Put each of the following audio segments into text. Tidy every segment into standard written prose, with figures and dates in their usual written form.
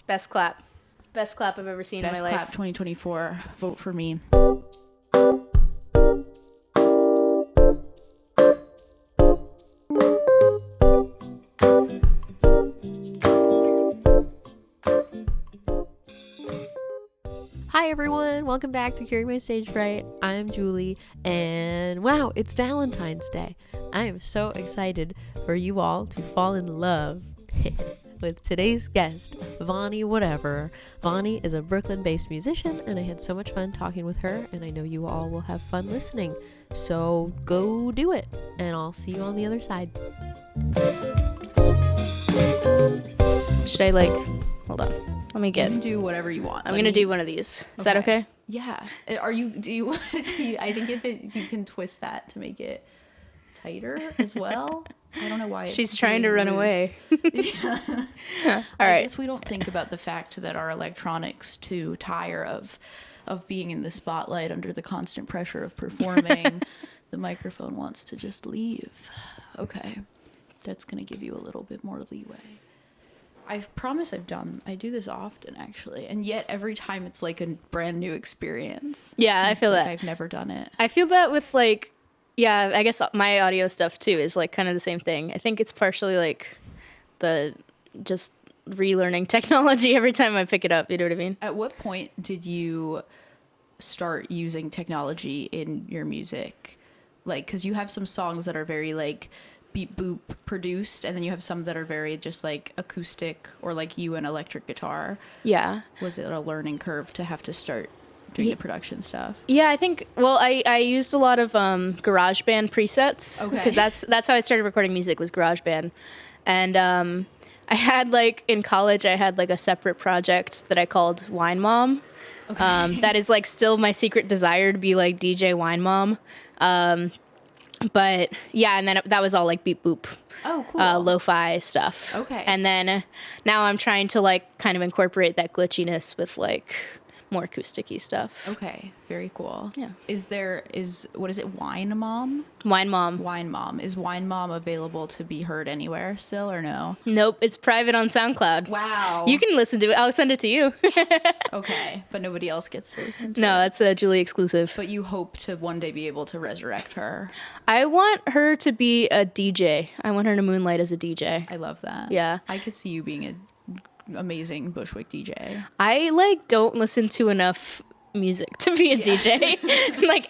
Best clap. Best clap I've ever seen in my life. Best clap 2024. Vote for me. Hi everyone, welcome back to Curing My Stage Fright. I'm Julie, and wow, it's Valentine's Day. I am so excited for you all to fall in love with today's guest, Vonnie Whatever. Vonnie is a Brooklyn-based musician, and I had so much fun talking with her, and I know you all will have fun listening. So go do it, and I'll see you on the other side. Should I hold on. Let me You get. can do whatever you want. I'm gonna do one of these. Is that okay? Yeah. Do you I think you can twist that to make it tighter as well. I don't know why She's trying to run away. Yeah. All I right. guess we don't think about the fact that our electronics too tire of being in the spotlight under the constant pressure of performing. The microphone wants to just leave. Okay. That's going to give you a little bit more leeway. I promise I do this often actually, and yet every time it's like a brand new experience. Yeah, I feel like that. I've never done it. I feel that with yeah, I guess my audio stuff too is like kind of the same thing. I think it's partially like the just relearning technology every time I pick it up. You know what I mean? At what point did you start using technology in your music? Like, because you have some songs that are very like beep boop produced, and then you have some that are very just like acoustic or like you and electric guitar. Yeah. Was it a learning curve to have to start doing the production stuff? Yeah, I think. Well, I used a lot of GarageBand presets. Okay. Because that's how I started recording music, was GarageBand, and I had in college I had a separate project that I called Wine Mom. Okay. That is still my secret desire to be DJ Wine Mom. But yeah, and then that was all beep boop. Oh, cool. Lo-fi stuff. Okay. And then now I'm trying to kind of incorporate that glitchiness with more acousticy stuff. Okay, very cool. Yeah. What is it, Wine Mom? Wine Mom. Wine Mom. Is Wine Mom available to be heard anywhere still or no? Nope, it's private on SoundCloud. Wow. You can listen to it. I'll send it to you. Yes. Okay, but nobody else gets to listen to it. No, it's a Julie exclusive. But you hope to one day be able to resurrect her. I want her to be a DJ. I want her to moonlight as a DJ. I love that. Yeah. I could see you being an amazing Bushwick DJ. I don't listen to enough music to be a DJ.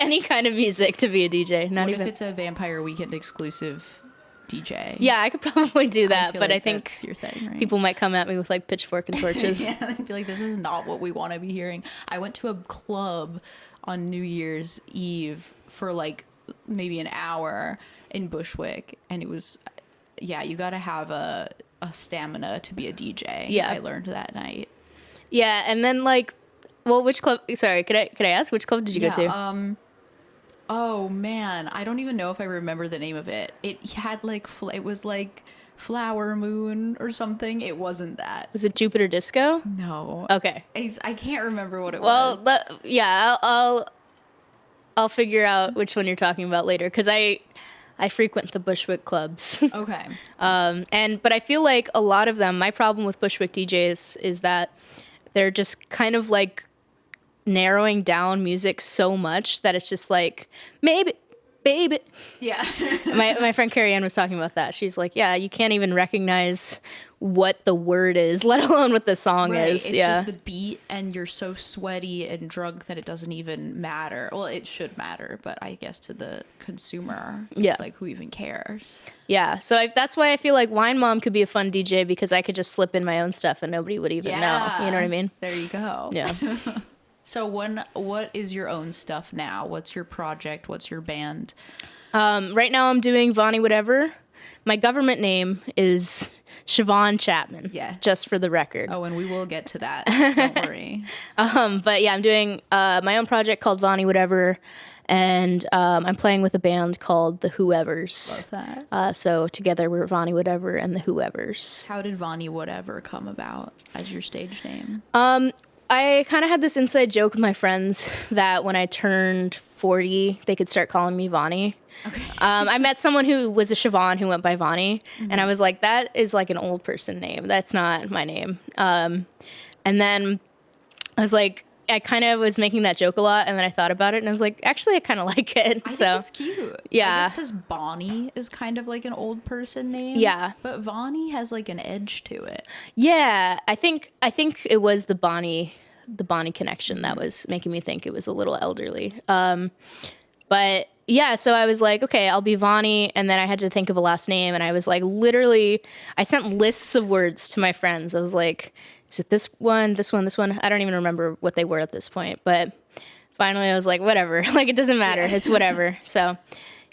Any kind of music to be a DJ. Not what even if it's a Vampire Weekend exclusive DJ? Yeah, I could probably do that, but I think that's your thing, right? people might come at me with pitchfork and torches. Yeah, they'd be like, this is not what we want to be hearing. I went to a club on New Year's Eve for maybe an hour in Bushwick, and it was, yeah, you got to have a stamina to be a DJ. Yeah. I learned that night. Yeah, and then which club? Sorry, could I ask which club did you go to? Oh man, I don't even know if I remember the name of it. It had it was Flower Moon or something. It wasn't that. Was it Jupiter Disco? No. Okay. I can't remember what it was. Well, yeah, I'll figure out which one you're talking about later, because I frequent the Bushwick clubs. Okay. But I feel like a lot of them, my problem with Bushwick DJs is that they're just kind of narrowing down music so much that it's just maybe, baby. Yeah. my friend Carrie Ann was talking about that. She's like, yeah, you can't even recognize what the word is, let alone what the song is. It's yeah. just the beat, and you're so sweaty and drunk that it doesn't even matter. Well, it should matter, but I guess to the consumer, it's who even cares? Yeah, so that's why I feel like Wine Mom could be a fun DJ, because I could just slip in my own stuff and nobody would even know. You know what I mean? There you go. Yeah. So what is your own stuff now? What's your project? What's your band? Right now I'm doing Vonnie Whatever. My government name is Siobhan Chapman. Yes. Just for the record. Oh, and we will get to that. Don't worry. But yeah, I'm doing my own project called Vonnie Whatever, and I'm playing with a band called The Whoever's. Love that. So together we're Vonnie Whatever and The Whoever's. How did Vonnie Whatever come about as your stage name? I kind of had this inside joke with my friends that when I turned 40, they could start calling me Vonnie. Okay. I met someone who was a Siobhan who went by Vonnie, and I was like, that is like an old person name. That's not my name. And then I was like, I kind of was making that joke a lot, and then I thought about it, and I was like, actually, I kind of like it. I So think it's cute. yeah. I guess because Bonnie is kind of like an old person name. Yeah. But Vonnie has like an edge to it. yeah, I think it was the Bonnie connection that was making me think it was a little elderly. But yeah, so I was like, okay, I'll be Vonnie, and then I had to think of a last name, and I was like, literally, I sent lists of words to my friends. I was like, is it this one, this one, this one? I don't even remember what they were at this point, but finally I was like, whatever, like it doesn't matter, it's whatever. So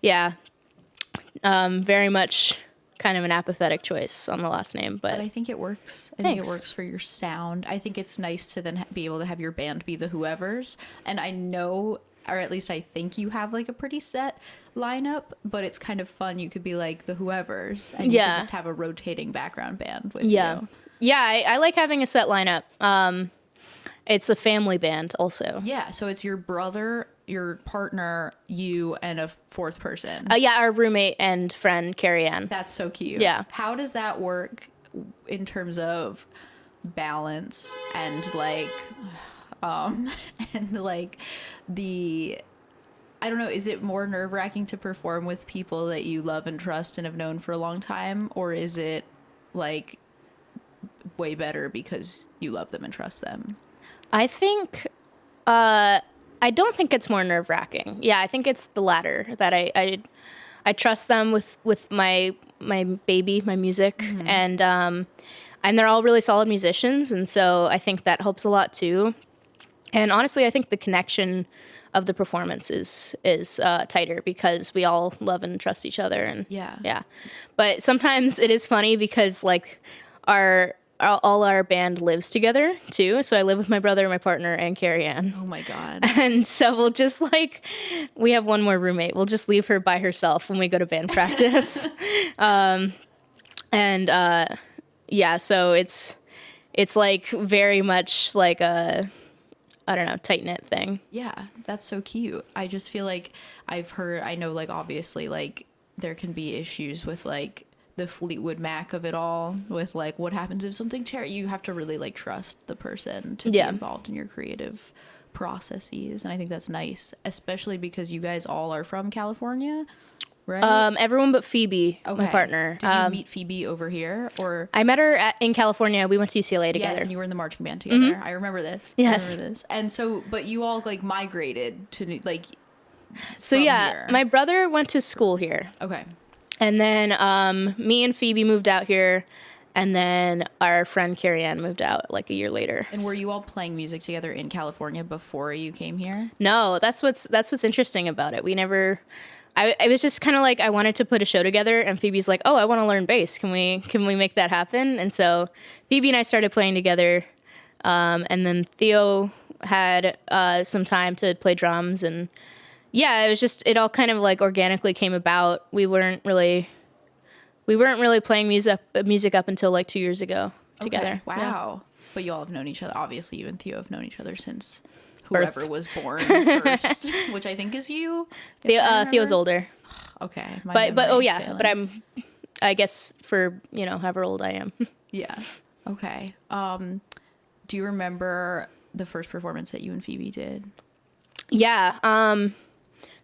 yeah, very much kind of an apathetic choice on the last name, but I think it works. I Thanks. think it works for your sound. I think it's nice to then be able to have your band be the Whoever's. And I know, or at least I think you have like a pretty set lineup, but it's kind of fun. You could be like the Whoever's, and you could just have a rotating background band with you. Yeah, I like having a set lineup. It's a family band also. Yeah, so it's your brother, your partner, you, and a fourth person. Yeah, our roommate and friend, Carrie Ann. That's so cute. Yeah. How does that work in terms of balance and like and like the, I don't know, is it more nerve-wracking to perform with people that you love and trust and have known for a long time, or is it like way better because you love them and trust them? I think I don't think it's more nerve-wracking. Yeah, I think it's the latter, that I trust them with my baby, my music, and they're all really solid musicians, and so I think that helps a lot too. And honestly, I think the connection of the performance is tighter because we all love and trust each other. And yeah. But sometimes it is funny because like all our band lives together too. So I live with my brother, my partner, and Carrie Ann. Oh my God. And so we'll just like, we have one more roommate. We'll just leave her by herself when we go to band practice. Yeah, so it's like very much like a, I don't know, tight-knit thing. Yeah, that's so cute. I just feel like I know like obviously like there can be issues with like the Fleetwood Mac of it all, with like what happens if something you have to really like trust the person to be involved in your creative processes, and I think that's nice, especially because you guys all are from California, right? Everyone but Phoebe, my partner. Did you meet Phoebe over here, or I met her in California. We went to UCLA together. Yes, and you were in the marching band together. I remember this. Yes. I remember this. And so, but you all like migrated to like. So yeah, here. my brother went to school here. Okay. And then me and Phoebe moved out here, and then our friend Carrie Ann moved out like a year later. And were you all playing music together in California before you came here? No, that's what's interesting about it. We never. I was just kind of like, I wanted to put a show together, and Phoebe's like, "Oh, I want to learn bass. Can we make that happen?" And so Phoebe and I started playing together, and then Theo had some time to play drums, and yeah, it all kind of like organically came about. We weren't really playing music up until like 2 years ago together. Okay. Wow. Yeah. But you all have known each other. Obviously, you and Theo have known each other since Birth. whoever was born first, which I think is you. Theo's older. Okay. But I guess for, however old I am. Yeah. Okay. Do you remember the first performance that you and Phoebe did? Yeah.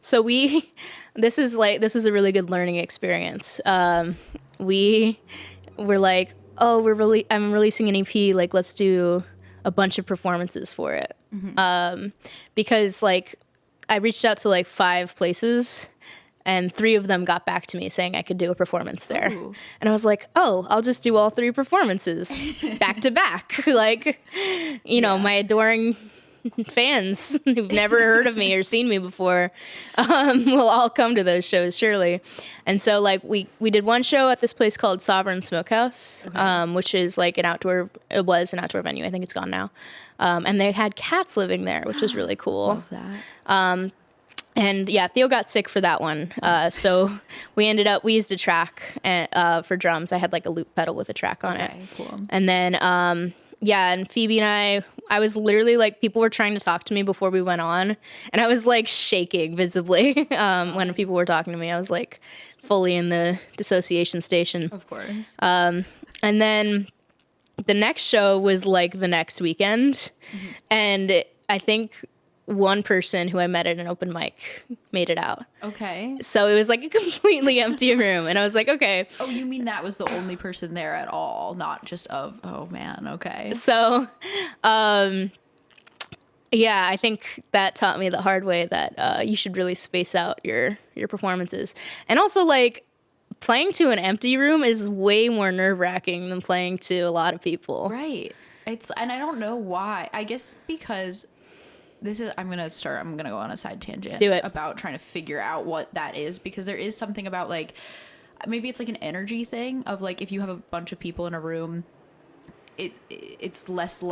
So this was a really good learning experience. We were like, oh, I'm releasing an EP. Like, let's do a bunch of performances for it. Because like I reached out to like 5 places, and 3 of them got back to me saying I could do a performance there. Ooh. And I was like, oh, I'll just do all 3 performances back to back. Like, my adoring fans who've never heard of me or seen me before will all come to those shows, surely. And so like we did one show at this place called Sovereign Smokehouse, which is like it was an outdoor venue. I think it's gone now. And they had cats living there, which was really cool. Love that. And yeah, Theo got sick for that one. So we used a track for drums. I had like a loop pedal with a track on it. Cool. And then Yeah, and Phoebe and I was literally like, people were trying to talk to me before we went on, and I was like shaking visibly when people were talking to me. I was like fully in the dissociation station. Of course. And then the next show was like the next weekend, and I think one person who I met at an open mic made it out. Okay. So it was like a completely empty room, and I was like, okay. Oh, you mean that was the only person there at all, not just oh man, okay. So, yeah, I think that taught me the hard way that you should really space out your performances. And also, like, playing to an empty room is way more nerve-wracking than playing to a lot of people. Right. And I don't know why. I guess because I'm going to go on a side tangent. Do it. About trying to figure out what that is, because there is something about, like, maybe it's like an energy thing of, like, if you have a bunch of people in a room, it's less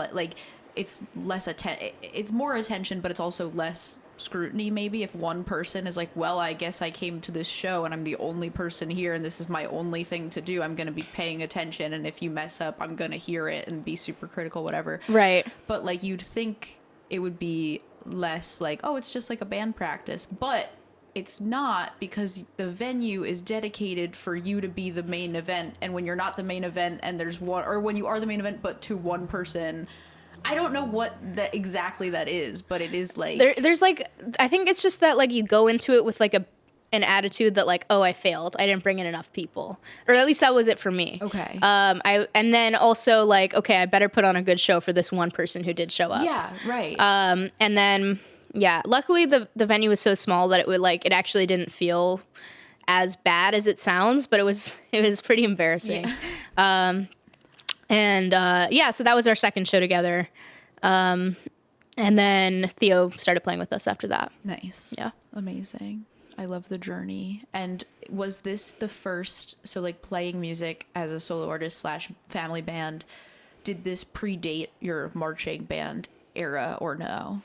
it's more attention, but it's also less scrutiny. Maybe if one person is like, well, I guess I came to this show and I'm the only person here and this is my only thing to do, I'm going to be paying attention, and if you mess up, I'm going to hear it and be super critical, whatever. Right. But, like, you'd think it would be less like, oh, it's just like a band practice, but it's not, because the venue is dedicated for you to be the main event, and when you're not the main event and there's one, or when you are the main event but to one person, I don't know what that exactly that is, but it is like there's like, I think it's just that, like, you go into it with like an attitude that, like, oh, I failed, I didn't bring in enough people, or at least that was it for me. Okay. And then also, like, okay, I better put on a good show for this one person who did show up. Yeah, right. And then, yeah, luckily the venue was so small that it actually didn't feel as bad as it sounds, but it was pretty embarrassing. Yeah. So that was our second show together. And then Theo started playing with us after that. Nice. Yeah. Amazing. I love the journey. And was this the first, so, like, playing music as a solo artist / family band, did this predate your marching band era or no?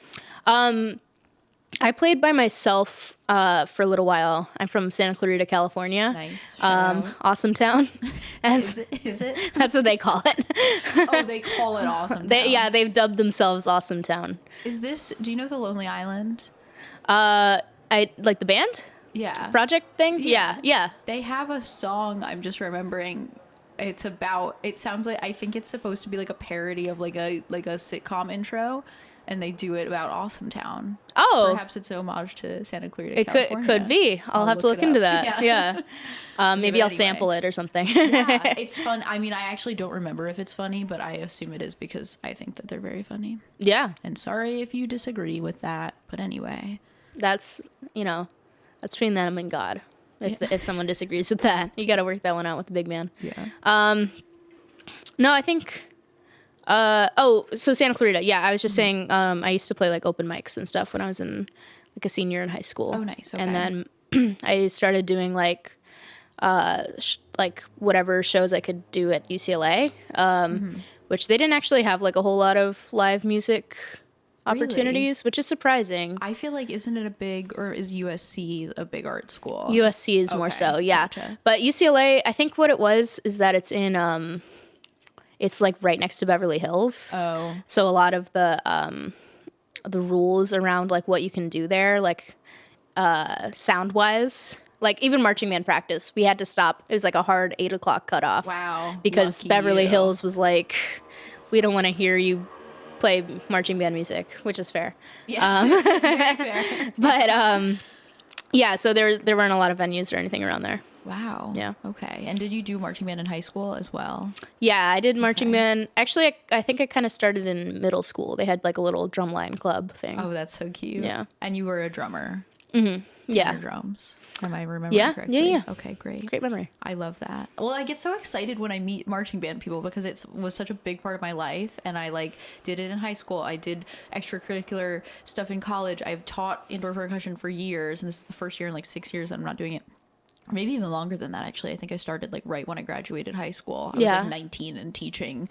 I played by myself for a little while. I'm from Santa Clarita, California. Nice. Shout out. Awesome Town. Is it? That's what they call it. Oh, they call it Awesome Town. They've dubbed themselves Awesome Town. Do you know the Lonely Island? I like the band project thing. Yeah. They have a song, I'm just remembering. It sounds like, I think it's supposed to be like a parody of like a sitcom intro, and they do it about Awesome Town. Oh, perhaps it's an homage to Santa Clarita, it California. could be. I'll have to look into that. Yeah. Maybe I'll sample it or something. Yeah, it's fun. I mean, I actually don't remember if it's funny, but I assume it is because I think that they're very funny. Yeah. And sorry if you disagree with that, but anyway. That's between them and God. If someone disagrees with that, you got to work that one out with the big man. Yeah. No, I think. So Santa Clarita. Yeah, I was just saying. I used to play like open mics and stuff when I was in like a senior in high school. Oh, nice. Okay. And then I started doing like whatever shows I could do at UCLA. Which they didn't actually have like a whole lot of live music opportunities, which is surprising. I feel like, isn't it is USC a big art school? USC is more so, yeah. Gotcha. But UCLA, I think what it was is that it's in, it's like right next to Beverly Hills. Oh. So a lot of the rules around like what you can do there, like sound wise, like even marching band practice, we had to stop. It was like a hard 8 o'clock cutoff. Wow. Because Lucky Beverly you. Hills was like, we don't want to hear you play marching band music, which is fair. Yeah. Very fair. But yeah, so there weren't a lot of venues or anything around there. Wow. Yeah. Okay. And did you do marching band in high school as well? Yeah, I did marching band. Actually, I think I kind of started in middle school. They had like a little drumline club thing. Oh, that's so cute. Yeah. And you were a drummer. Mm-hmm. Yeah. Tenor drums. Am I remembering correctly? Yeah. Okay, great. Great memory. I love that. Well, I get so excited when I meet marching band people because it was such a big part of my life, and I like did it in high school. I did extracurricular stuff in college. I've taught indoor percussion for years, and this is the first year in like 6 years that I'm not doing it. Or maybe even longer than that, actually. I think I started like right when I graduated high school. I was like 19 and teaching,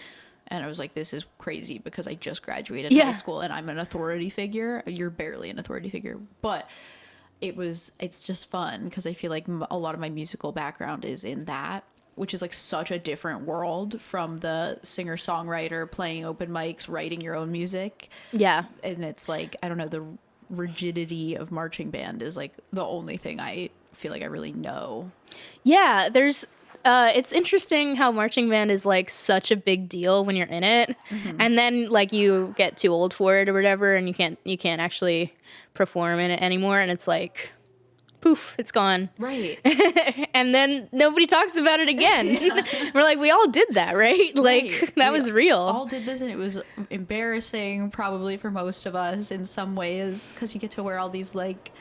and I was like, this is crazy because I just graduated high school and I'm an authority figure. You're barely an authority figure, but it's just fun because I feel like a lot of my musical background is in that. which is like such a different world from the singer-songwriter playing open mics, writing your own music. Yeah. And it's like, I don't know, the rigidity of marching band is like the only thing I feel like I really know. Yeah, there's it's interesting how marching band is like such a big deal when you're in it, and then like you get too old for it or whatever, and you can't actually perform in it anymore, and it's like poof, it's gone. Right. And then nobody talks about it again. We're like, we all did that, right? Like that was real. All did this, and it was embarrassing probably for most of us in some ways, because you get to wear all these like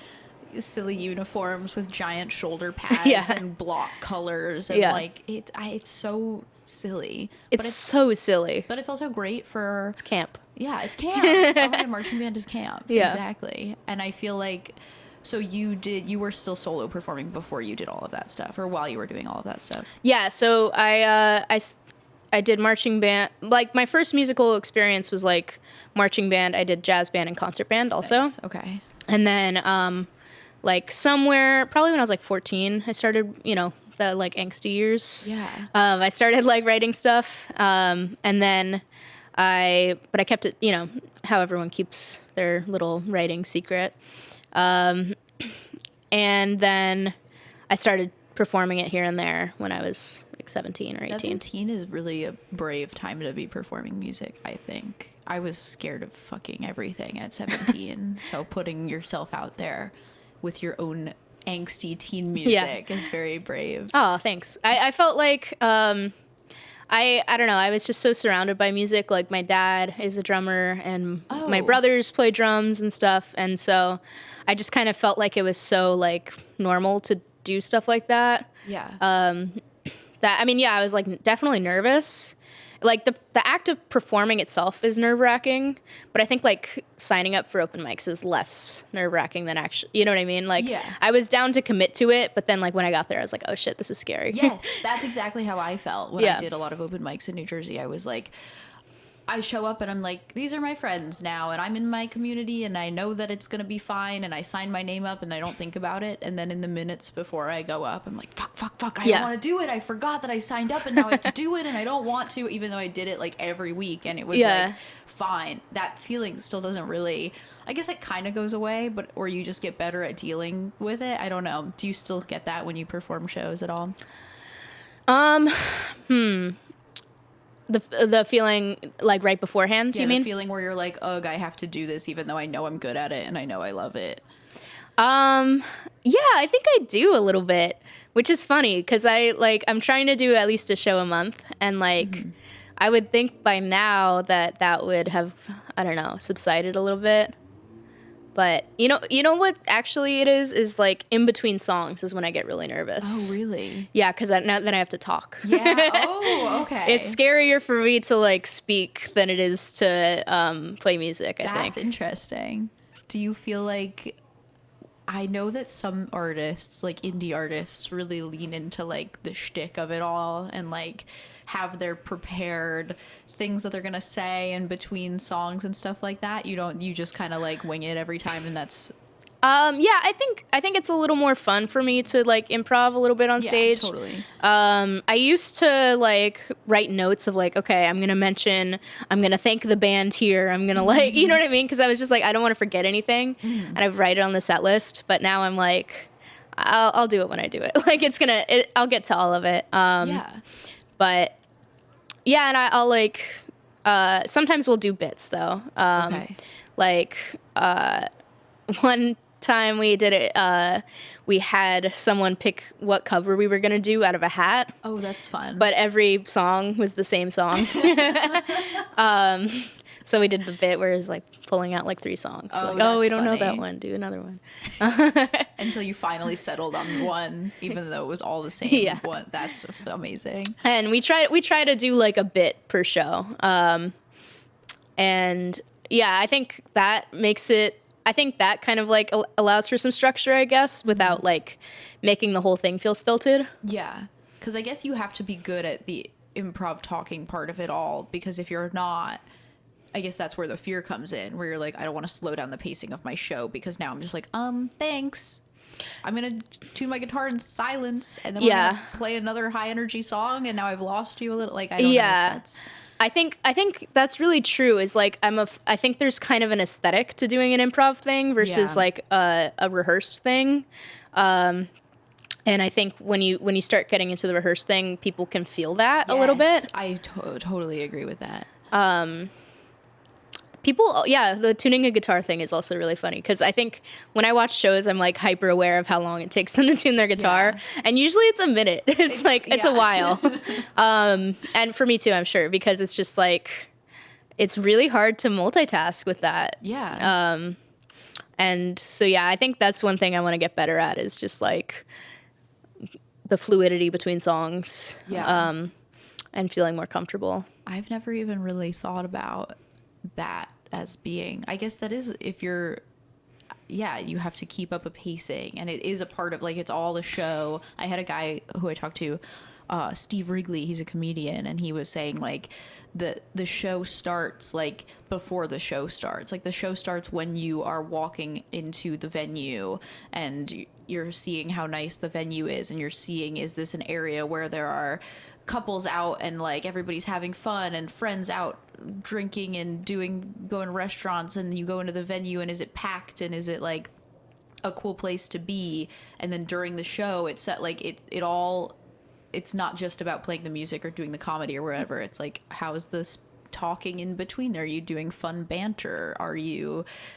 silly uniforms with giant shoulder pads and block colors, and like it's so silly. It's so silly, but it's also great for it's camp. Yeah, it's camp. Oh, yeah, marching band is camp. Yeah, exactly. And I feel like, so you were still solo performing before you did all of that stuff, or while you were doing all of that stuff? Yeah, so I did marching band. Like my first musical experience was like marching band. I did jazz band and concert band also. Nice. Okay. And then like somewhere, probably when I was like 14, I started, the like angsty years. Yeah. I started like writing stuff. And then I kept it, how everyone keeps their little writing secret. And then I started performing it here and there when I was like 17 or 18. 17 is really a brave time to be performing music, I think. I was scared of fucking everything at 17. So putting yourself out there with your own angsty teen music is very brave. Oh, thanks. I felt like, I don't know, I was just so surrounded by music. Like my dad is a drummer and my brothers play drums and stuff. And so I just kind of felt like it was so like normal to do stuff like that. Yeah. I was like definitely nervous. Like the act of performing itself is nerve-wracking, but I think like signing up for open mics is less nerve-wracking than actually, you know what I mean? Like I was down to commit to it, but then like when I got there, I was like, oh shit, this is scary. Yes, that's exactly how I felt when I did a lot of open mics in New Jersey. I was like, I show up and I'm like, these are my friends now, and I'm in my community, and I know that it's gonna be fine, and I sign my name up and I don't think about it, and then in the minutes before I go up, I'm like, fuck, I don't want to do it. I forgot that I signed up and now I have to do it, and I don't want to, even though I did it like every week, and it was like fine. That feeling still doesn't really, I guess it kind of goes away, or you just get better at dealing with it. I don't know. Do you still get that when you perform shows at all? The feeling like right beforehand, you mean? The feeling where you're like, ugh, I have to do this even though I know I'm good at it and I know I love it. Yeah, I think I do a little bit, which is funny because I'm trying to do at least a show a month, and like I would think by now that would have, I don't know, subsided a little bit. But you know what actually it is like in between songs is when I get really nervous. Oh, really? Yeah, because then I have to talk. Yeah. Oh, okay. It's scarier for me to like speak than it is to play music, I think. That's interesting. Do you feel like, I know that some artists, like indie artists, really lean into like the shtick of it all and like have their prepared things that they're gonna say in between songs and stuff like that? You just kind of like wing it every time, and that's I think it's a little more fun for me to like improv a little bit on stage. Totally. I used to like write notes of like, okay, I'm gonna thank the band here, I'm gonna like, you know what I mean, because I was just like, I don't want to forget anything, and I write it on the set list. But now I'm like, I'll do it when I do it. Like I'll get to all of it. But yeah, and I'll like, sometimes we'll do bits though. Okay. Like, one time we did it, we had someone pick what cover we were going to do out of a hat. Oh, that's fun. But every song was the same song. So we did the bit where it's like pulling out like 3 songs. Oh, like, we don't funny. know that one. Do another one. Until you finally settled on one, even though it was all the same. Yeah. One. That's amazing. And we try to do like a bit per show. And yeah, I think that kind of like allows for some structure, I guess, without like making the whole thing feel stilted. Yeah. Because I guess you have to be good at the improv talking part of it all, because if you're not, I guess that's where the fear comes in, where you're like, I don't want to slow down the pacing of my show because now I'm just like, thanks. I'm going to tune my guitar in silence and then we're Yeah. going to play another high energy song and now I've lost you a little. Like, I don't know if Yeah. that's... I think that's really true. Is like I think there's kind of an aesthetic to doing an improv thing versus Yeah. like a rehearsed thing. And I think when you start getting into the rehearsed thing, people can feel that a little Yes, bit. I totally agree with that. The tuning a guitar thing is also really funny because I think when I watch shows, I'm like hyper aware of how long it takes them to tune their guitar, and usually it's a minute. It's a while. And for me too, I'm sure, because it's just like it's really hard to multitask with that. Yeah. And so I think that's one thing I want to get better at is just like the fluidity between songs. Yeah. And feeling more comfortable. I've never even really thought about that as being, I guess that is if you're, you have to keep up a pacing and it is a part of like, it's all a show. I had a guy who I talked to, Steve Wrigley, he's a comedian, and he was saying like the show starts like before the show starts. Like the show starts when you are walking into the venue and you're seeing how nice the venue is and you're seeing, is this an area where there are couples out and like everybody's having fun and friends out drinking and going to restaurants, and you go into the venue and is it packed and is it like a cool place to be? And then during the show it's like it all, it's not just about playing the music or doing the comedy or whatever. It's like, how's this talking in between? Are you doing fun banter?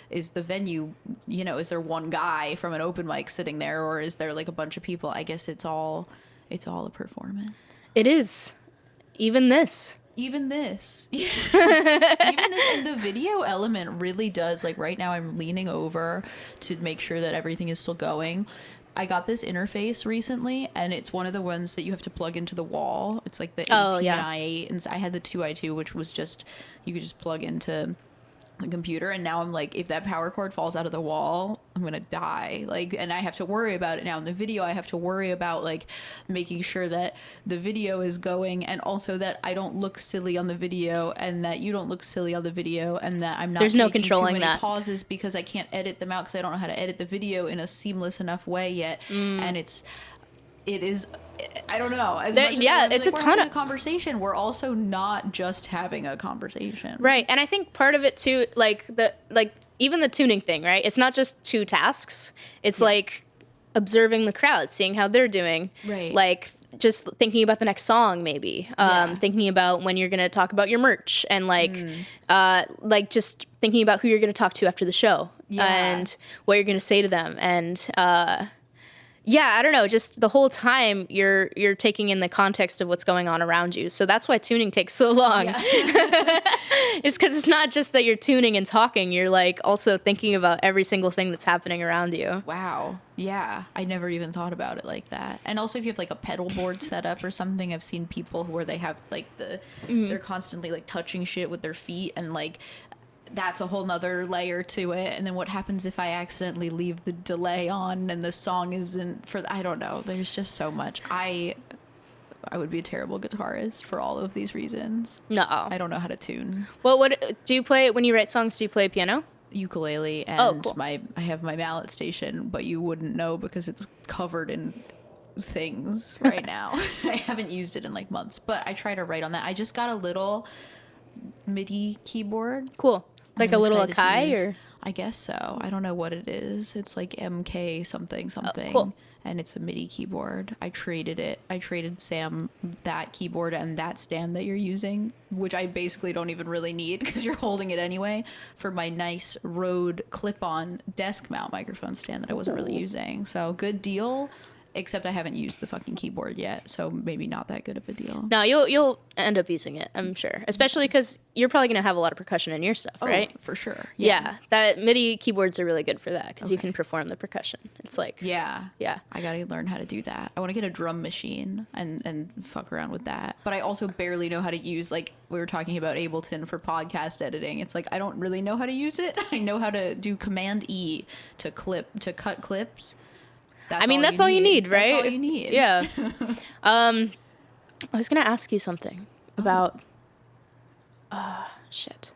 Is the venue, is there one guy from an open mic sitting there, or is there like a bunch of people? I guess it's all a performance. It is. Even this. Even this. And the video element really does, like right now I'm leaning over to make sure that everything is still going. I got this interface recently and it's one of the ones that you have to plug into the wall. It's like the 18 i8, and I had the 2i2, which was just, you could just plug into the computer, and now I'm like, if that power cord falls out of the wall, I'm gonna die. Like, and I have to worry about it now. In the video, I have to worry about like making sure that the video is going, and also that I don't look silly on the video, and that you don't look silly on the video, and that I'm not There's no taking controlling too many that. pauses because I can't edit them out because I don't know how to edit the video in a seamless enough way yet. And it is, I don't know. As much as it's like, a we're ton having of a conversation. We're also not just having a conversation, right. And I think part of it too, like even the tuning thing, right? It's not just two tasks. It's like observing the crowd, seeing how they're doing, right? Like just thinking about the next song, maybe thinking about when you're gonna talk about your merch, and like just thinking about who you're gonna talk to after the show, and what you're gonna say to them, and I don't know, just the whole time you're taking in the context of what's going on around you. So that's why tuning takes so long. Yeah. It's because it's not just that you're tuning and talking. You're like also thinking about every single thing that's happening around you. Wow. Yeah. I never even thought about it like that. And also if you have like a pedal board set up or something, I've seen people where they have like they're constantly like touching shit with their feet, and like that's a whole nother layer to it. And then what happens if I accidentally leave the delay on and the song isn't I don't know. There's just so much. I would be a terrible guitarist for all of these reasons. No. I don't know how to tune. Well, what do you play when you write songs? Do you play piano? Ukulele, and cool. I have my mallet station, but you wouldn't know because it's covered in things right now. I haven't used it in like months, but I try to write on that. I just got a little MIDI keyboard. Cool. Like a little Akai, or? I guess so. I don't know what it is. It's like MK something. Cool. And it's a MIDI keyboard. I traded it. I traded Sam that keyboard and that stand that you're using, which I basically don't even really need because you're holding it anyway, for my nice Rode clip-on desk mount microphone stand that I wasn't really using. So good deal. Except I haven't used the fucking keyboard yet, so maybe not that good of a deal. No, you'll end up using it, I'm sure. Especially because you're probably going to have a lot of percussion in your stuff, right? For sure. Yeah, that MIDI keyboards are really good for that because you can perform the percussion. It's like... Yeah. Yeah. I got to learn how to do that. I want to get a drum machine and fuck around with that. But I also barely know how to use, like, we were talking about Ableton for podcast editing. It's like, I don't really know how to use it. I know how to do Command E to cut clips. That's all you need, right? That's all you need. Yeah. I was going to ask you something about... shit.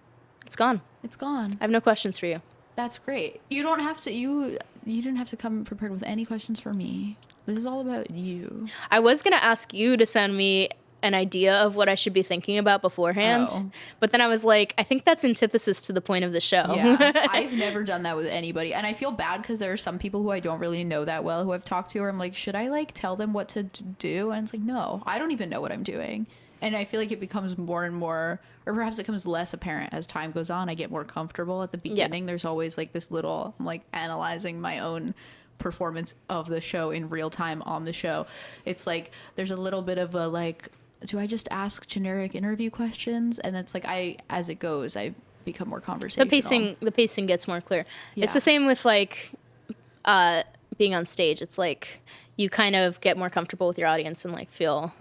It's gone. It's gone. I have no questions for you. That's great. You don't have to... you didn't have to come prepared with any questions for me. This is all about you. I was going to ask you to send me an idea of what I should be thinking about beforehand. Oh. But then I was like, I think that's antithesis to the point of the show. Yeah, I've never done that with anybody. And I feel bad because there are some people who I don't really know that well who I've talked to, or I'm like, should I like tell them what to do? And it's like, no, I don't even know what I'm doing. And I feel like it becomes more and more, or perhaps it becomes less apparent as time goes on. I get more comfortable. At the beginning, there's always like this little, I'm like analyzing my own performance of the show in real time on the show. It's like there's a little bit of a like, do I just ask generic interview questions? And it's like as it goes, I become more conversational. The pacing gets more clear. Yeah. It's the same with like being on stage. It's like you kind of get more comfortable with your audience and like feel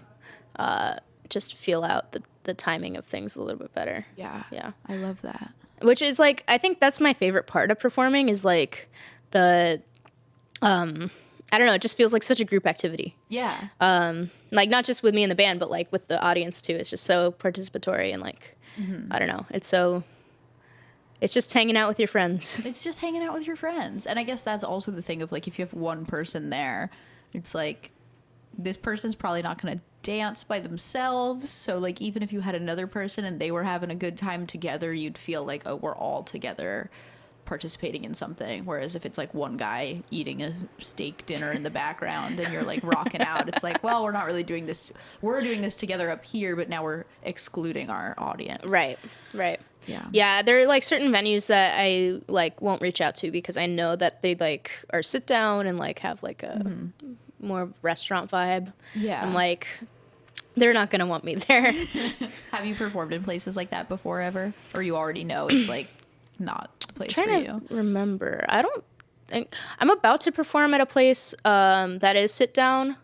out the timing of things a little bit better. Yeah. Yeah. I love that. Which is like, I think that's my favorite part of performing is like the, I don't know, it just feels like such a group activity. Yeah. Like not just with me and the band, but like with the audience too. It's just so participatory and like, I don't know. It's just hanging out with your friends. It's just hanging out with your friends. And I guess that's also the thing of like, if you have one person there, it's like, this person's probably not going to dance by themselves. So like, even if you had another person and they were having a good time together, you'd feel like, oh, we're all together participating in something. Whereas if it's like one guy eating a steak dinner in the background and you're like rocking out, it's like, well, we're not really doing this. We're doing this together up here, but now we're excluding our audience. Right. Yeah, there are like certain venues that I like won't reach out to because I know that they like are sit down and like have like a more restaurant vibe. Yeah. I'm like, they're not gonna want me there. Have you performed in places like that before ever? Or you already know it's like not the place for trying you? to remember. I don't think I'm about to perform at a place that is sit down.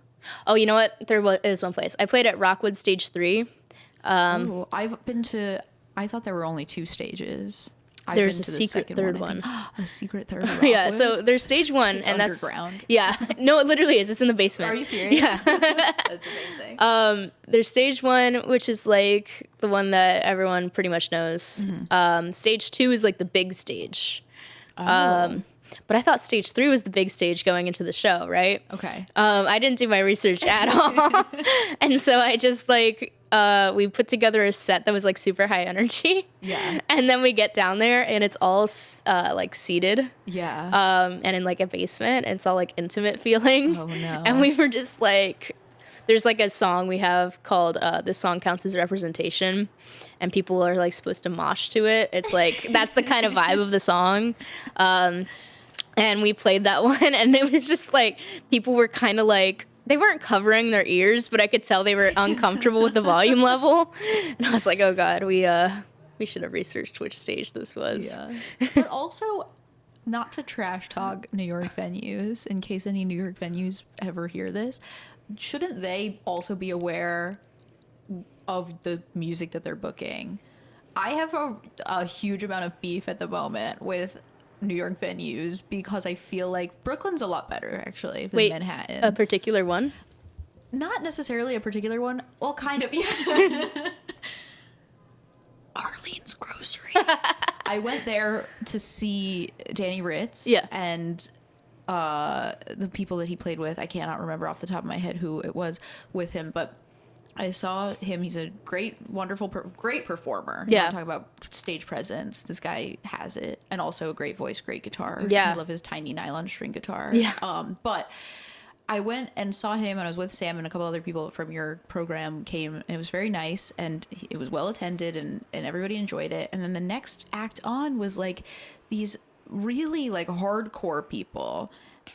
Oh, you know what? There is one place. I played at Rockwood Stage 3. I've been to. I thought there were only 2 stages. There's a secret third one. A secret third one. Yeah, so there's stage 1, It's and underground. that's yeah. No, it literally is. It's in the basement. Are you serious? Yeah. That's amazing. There's stage 1, which is like the one that everyone pretty much knows. Stage 2 is like the big stage. But I thought stage 3 was the big stage going into the show, right? Okay. I didn't do my research at all. And so I just like, we put together a set that was like super high energy. Yeah. And then we get down there and it's all like seated. Yeah. And in like a basement. And it's all like intimate feeling. Oh, no. And we were just like, there's like a song we have called This Song Counts as Representation. And people are like supposed to mosh to it. It's like, that's the kind of vibe of the song. And we played that one, and it was just like, people were kind of like, they weren't covering their ears, but I could tell they were uncomfortable with the volume level. And I was like, oh God, we should have researched which stage this was. Yeah. But also, not to trash talk New York venues, in case any New York venues ever hear this, shouldn't they also be aware of the music that they're booking? I have a huge amount of beef at the moment with New York venues because I feel like Brooklyn's a lot better actually than Manhattan. A particular one? Not necessarily a particular one. Well, kind of, yeah. Arlene's Grocery. I went there to see Danny Ritz. Yeah. And the people that he played with, I cannot remember off the top of my head who it was with him, but I saw him. He's a great, wonderful, great performer. Yeah. I'm talking about stage presence. This guy has it. And also a great voice, great guitar. Yeah. I love his tiny nylon string guitar. Yeah. But I went and saw him, and I was with Sam and a couple other people from your program came, and it was very nice, and it was well attended, and everybody enjoyed it. And then the next act on was like these really like hardcore people,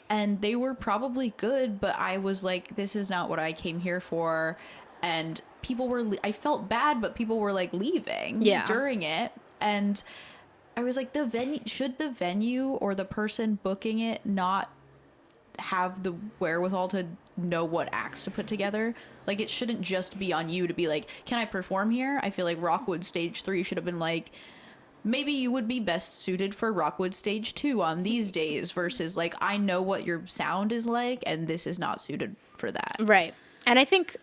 and they were probably good, but I was like, this is not what I came here for. And people were, I felt bad, but people were like leaving during it. And I was like, should the venue or the person booking it not have the wherewithal to know what acts to put together? Like, it shouldn't just be on you to be like, can I perform here? I feel like Rockwood Stage 3 should have been like, maybe you would be best suited for Rockwood Stage 2 on these days versus like, I know what your sound is like and this is not suited for that. Right. And I think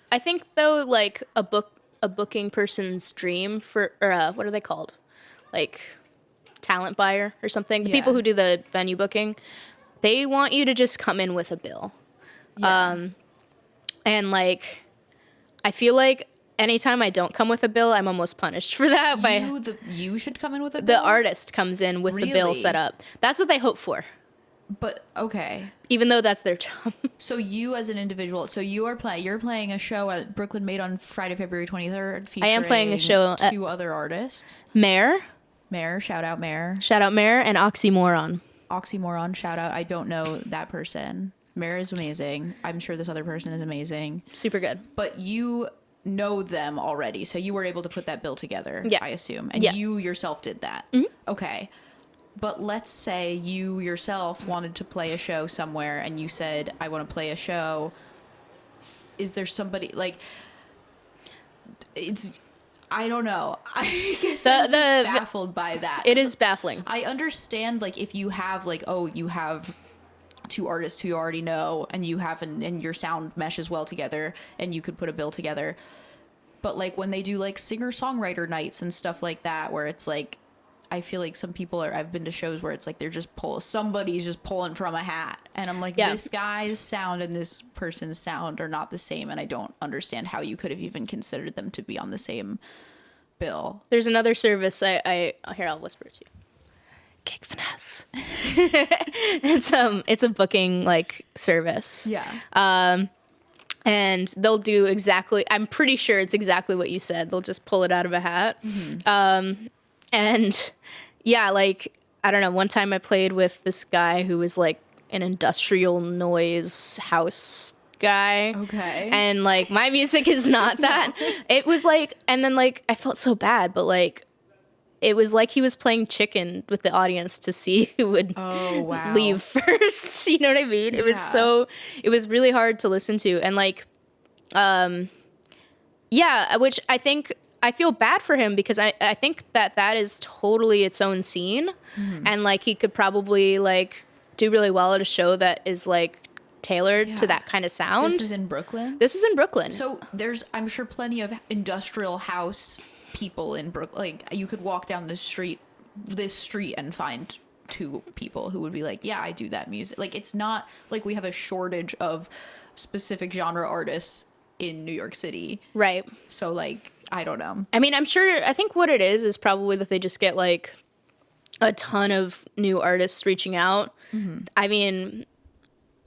though, like a booking person's dream for, or what are they called? Like talent buyer or something. The people who do the venue booking, they want you to just come in with a bill. Yeah. And like, I feel like anytime I don't come with a bill, I'm almost punished for that. You should come in with a The bill? artist comes in with the bill Really? set up. That's what they hope for, But okay. even though that's their job. So you as an individual, so you're playing a show at Brooklyn Made on Friday, February 23rd. I am playing a show at- 2 other artists. Mare, Shout out Mare. and Oxymoron. Oxymoron, shout out. I don't know that person. Mare is amazing. I'm sure this other person is amazing. Super good. But you know them already, so you were able to put that bill together, Yeah. I assume. And Yeah. you yourself did that. Okay. But let's say you yourself wanted to play a show somewhere and you said, I want to play a show. Is there somebody like it's I don't know. I guess I'm just baffled by that. It is baffling. I understand like if you have like, oh, you have 2 artists who you already know and you have and your sound meshes well together and you could put a bill together. But like when they do like singer-songwriter nights and stuff like that where it's like I feel like some people I've been to shows where it's like they're just somebody's just pulling from a hat and I'm like, this guy's sound and this person's sound are not the same and I don't understand how you could have even considered them to be on the same bill. There's another service here, I'll whisper it to you. Gig Finesse. It's a booking like service. Yeah. And they'll do exactly, I'm pretty sure it's exactly what you said. They'll just pull it out of a hat. And yeah, like, I don't know, one time I played with this guy who was like an industrial noise house guy. Okay. And like, my music is not that. It was like, and then like, I felt so bad, but like, it was like he was playing chicken with the audience to see who would leave first. You know what I mean? It was really hard to listen to. And like, which I feel bad for him because I think that is totally its own scene. And like, he could probably like do really well at a show that is like tailored to that kind of sound. This is in Brooklyn? This is in Brooklyn. So there's, I'm sure, plenty of industrial house people in Brooklyn. Like you could walk down this street and find 2 people who would be like, yeah, I do that music. Like it's not like we have a shortage of specific genre artists in New York City. Right. So like, I don't know. I mean, I think what it is probably that they just get like a ton of new artists reaching out. I mean,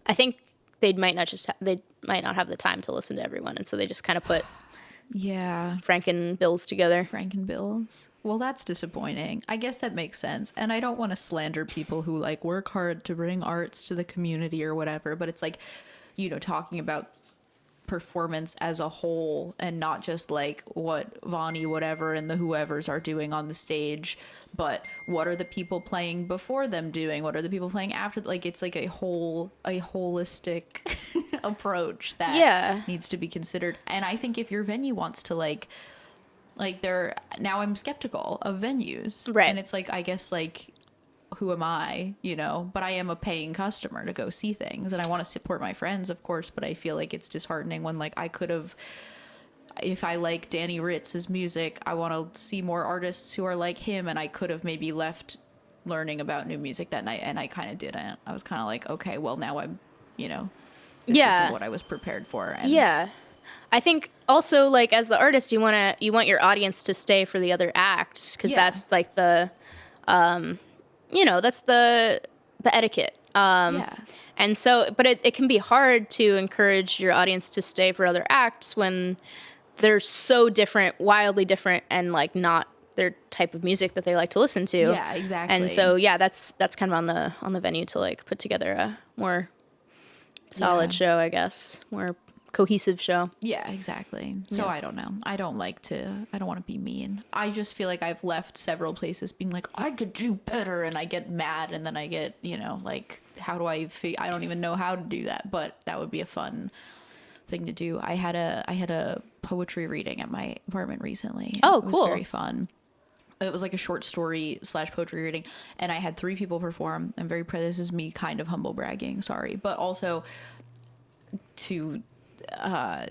I think they might not have the time to listen to everyone. And so they just kind of put Franken-bills together. Franken-bills. Well, that's disappointing. I guess that makes sense. And I don't want to slander people who like work hard to bring arts to the community or whatever, but it's like, you know, talking about performance as a whole and not just like what Vonnie whatever and the whoever's are doing on the stage, but what are the people playing before them doing? What are the people playing after? Like it's like a holistic approach that needs to be considered. And I think if your venue wants to like now I'm skeptical of venues. Right. And it's like, I guess like, who am I, you know, but I am a paying customer to go see things and I want to support my friends, of course, but I feel like it's disheartening when like I could have, if I like Danny Ritz's music, I want to see more artists who are like him and I could have maybe left learning about new music that night and I kind of didn't. I was kind of like, okay, well now I'm, you know, this isn't what I was prepared for. And I think also like as the artist, you want your audience to stay for the other acts because that's like the, you know, that's the etiquette. And so, but it can be hard to encourage your audience to stay for other acts when they're so different, wildly different, and like not their type of music that they like to listen to. Yeah, exactly. And so, that's kind of on the venue to like put together a more solid show, I guess, more cohesive show. Yeah, exactly. So I don't know. I don't want to be mean. I just feel like I've left several places being like, I could do better, and I get mad, and then I get, you know, like, how do I don't even know how to do that, but that would be a fun thing to do. I had a poetry reading at my apartment recently. Oh, it was cool. very fun. It was like a short story / poetry reading, and I had 3 people perform. I'm very proud. This is me kind of humble bragging, sorry, but also to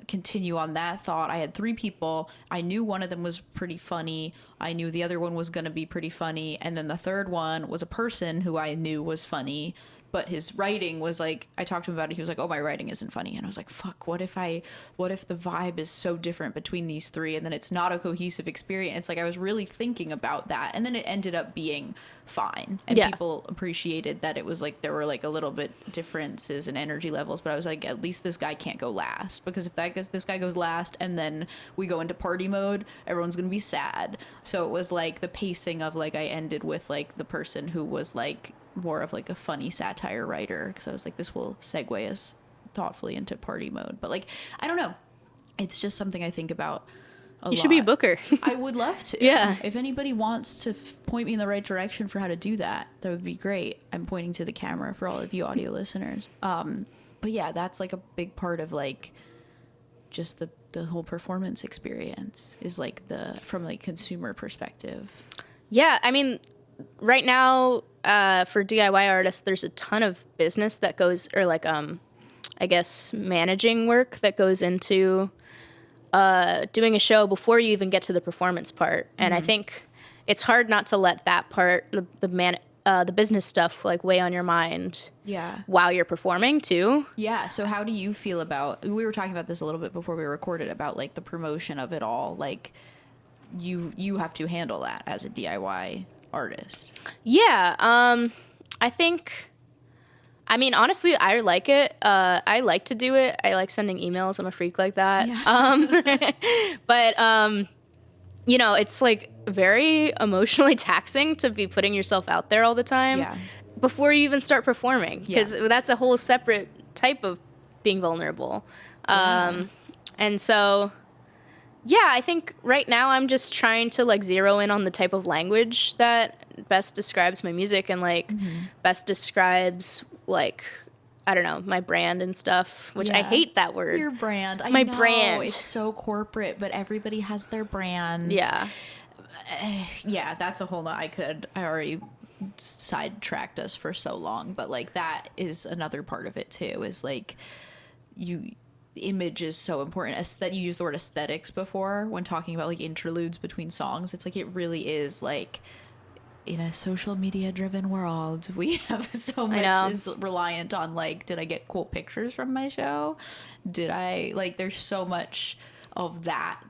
continue on that thought, I had 3 people. I knew one of them was pretty funny. I knew the other one was going to be pretty funny. And then the third one was a person who I knew was funny, but his writing was like, I talked to him about it. He was like, oh, my writing isn't funny. And I was like, fuck, what if the vibe is so different between these three and then it's not a cohesive experience? Like, I was really thinking about that. And then it ended up being fine. And people appreciated that it was like, there were like a little bit differences in energy levels. But I was like, at least this guy can't go last, because if this guy goes last and then we go into party mode, everyone's going to be sad. So it was like the pacing of like, I ended with like the person who was like, more of like a funny satire writer, because I was like, this will segue us thoughtfully into party mode. But like, I don't know, it's just something I think about a lot. You should be a booker. I would love to. Yeah, if anybody wants to point me in the right direction for how to do that, that would be great. I'm pointing to the camera for all of you audio listeners. But yeah, that's like a big part of like just the whole performance experience is like from like consumer perspective. Yeah, I mean, right now, for DIY artists, there's a ton of business that goes, or like, I guess, managing work that goes into doing a show before you even get to the performance part. And I think it's hard not to let that part, the business stuff, like weigh on your mind. Yeah. While you're performing too. Yeah. So how do you feel about? We were talking about this a little bit before we recorded about like the promotion of it all. Like, you have to handle that as a DIY artist. Yeah. I think, I mean, honestly, I like it. I like to do it. I like sending emails. I'm a freak like that. Yeah. But you know, it's like very emotionally taxing to be putting yourself out there all the time before you even start performing, because that's a whole separate type of being vulnerable. And so, yeah, I think right now I'm just trying to like zero in on the type of language that best describes my music and like best describes like, I don't know, my brand and stuff, which I hate that word. Your brand. My brand. It's so corporate, but everybody has their brand. Yeah. Yeah, that's a whole lot. I already sidetracked us for so long, but like that is another part of it too, is like image is so important. That you used the word aesthetics before when talking about like interludes between songs. It's like, it really is like, in a social media driven world, we have so much is reliant on like, did I get cool pictures from my show? Did I like, there's so much of that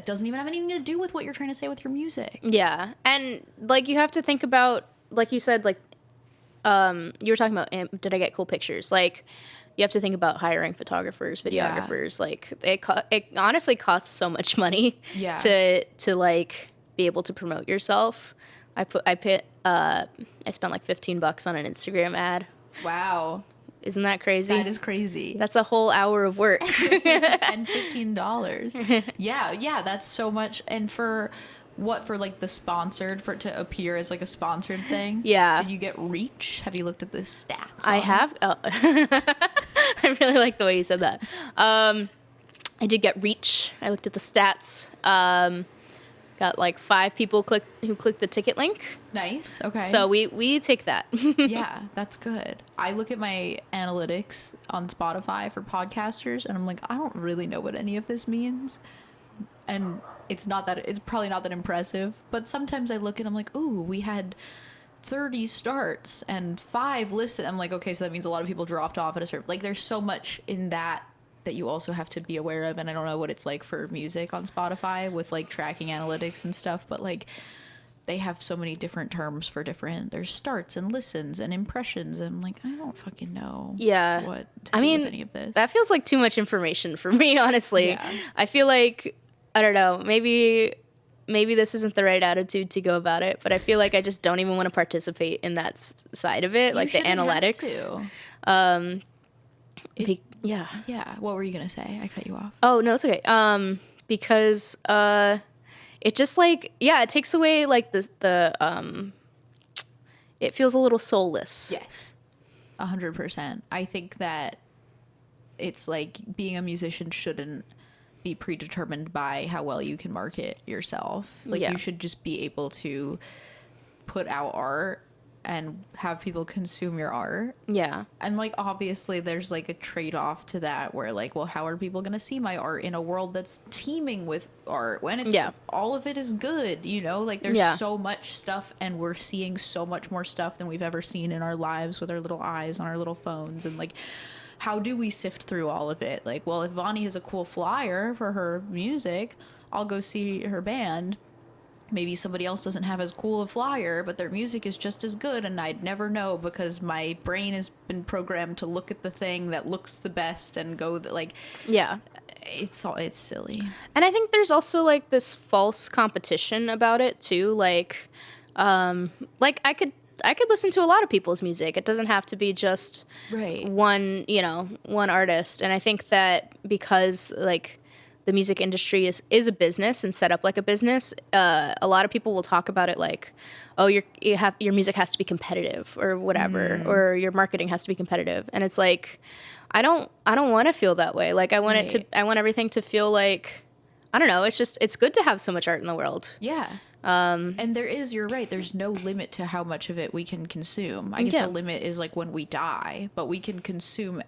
doesn't even have anything to do with what you're trying to say with your music. Yeah. And like, you have to think about, like you said, like, you were talking about, did I get cool pictures? Like, you have to think about hiring photographers, videographers. Yeah. Like, it honestly costs so much money to like be able to promote yourself. I spent like $15 on an Instagram ad. Wow. Isn't that crazy? That is crazy. That's a whole hour of work. And $15. Yeah, that's so much. And for like the sponsored, for it to appear as like a sponsored thing? Yeah. Did you get reach? Have you looked at the stats? I have. Oh. I really like the way you said that. I did get reach. I looked at the stats. Got like 5 people who clicked the ticket link. Nice. Okay. So we take that. Yeah, that's good. I look at my analytics on Spotify for podcasters, and I'm like, I don't really know what any of this means. And it's probably not that impressive. But sometimes I look and I'm like, ooh, we had 30 starts and 5 listen. I'm like, okay, so that means a lot of people dropped off at a certain. Like, there's so much in that you also have to be aware of. And I don't know what it's like for music on Spotify with like tracking analytics and stuff, but like they have so many different terms for there's starts and listens and impressions, and I'm like, I don't fucking know what to do with any of this. That feels like too much information for me, honestly. Yeah. I feel like, I don't know, maybe this isn't the right attitude to go about it, but I feel like I just don't even want to participate in that side of it, like the analytics. Yeah. What were you gonna say? I cut you off. Oh no, it's okay. Because it just like, it takes away like the it feels a little soulless. Yes, 100%. I think that it's like being a musician shouldn't be predetermined by how well you can market yourself. Like, you should just be able to put out art and have people consume your art. Yeah. And like obviously there's like a trade-off to that where like, well, how are people going to see my art in a world that's teeming with art when it's all of it is good, you know? Like there's so much stuff, and we're seeing so much more stuff than we've ever seen in our lives with our little eyes on our little phones. And like, how do we sift through all of it? Like, well, if Vonnie has a cool flyer for her music, I'll go see her band. Maybe somebody else doesn't have as cool a flyer, but their music is just as good, and I'd never know because my brain has been programmed to look at the thing that looks the best and go like, it's silly. And I think there's also like this false competition about it too. Like I could listen to a lot of people's music. It doesn't have to be just one artist. And I think that because like the music industry is a business and set up like a business, a lot of people will talk about it like, oh, your music has to be competitive or whatever, or your marketing has to be competitive. And it's like, I don't want to feel that way. Like I want I want everything to feel like, I don't know. It's good to have so much art in the world. Yeah. And you're right, there's no limit to how much of it we can consume. I guess the limit is like when we die, but we can consume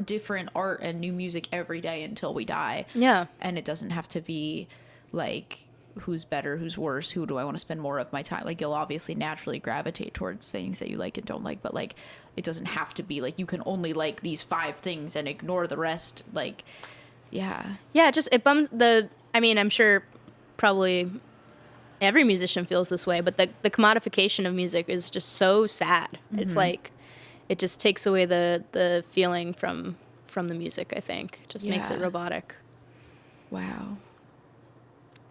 different art and new music every day until we die. Yeah. And it doesn't have to be like who's better, who's worse, who do I want to spend more of my time. Like you'll obviously naturally gravitate towards things that you like and don't like, but like it doesn't have to be like you can only like these 5 things and ignore the rest. Like, yeah. Yeah, it bums I'm sure probably every musician feels this way, but the commodification of music is just so sad. It's like it just takes away the feeling from the music, I think. It just makes it robotic. Wow.